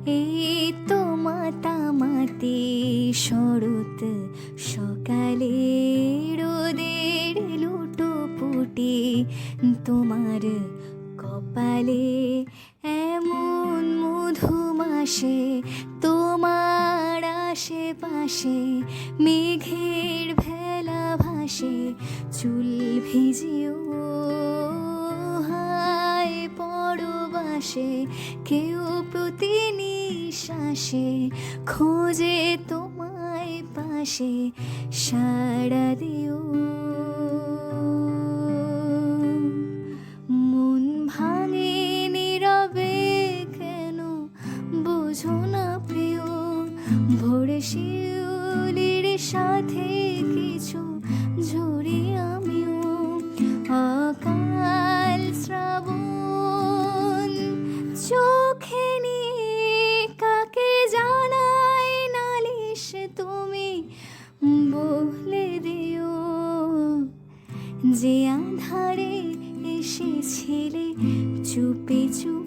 এই তো মাতামাতি শরৎ সকালে রোদের লুটোপুটি তোমার কপালে এমন মধুমাসে তোমার আশেপাশে মেঘের ভেলা ভাসে চুল ভিজিও হায় পরবাসে কেউ প্রতি নিঃশ্বাসে খোঁজে তোমায় পাশে সাড়া দিও। মন ভাঙে নীরবে কেন বোঝো না প্রিয়, ভোরে শিউলির সাথে কিছু ঝরি আমিও। অকাল শ্রাবণ চোখে নিয়ে কাকে জানাই নালিশ তুমি বলে দিও। যে আধারে এসেছিলে চুপি চুপি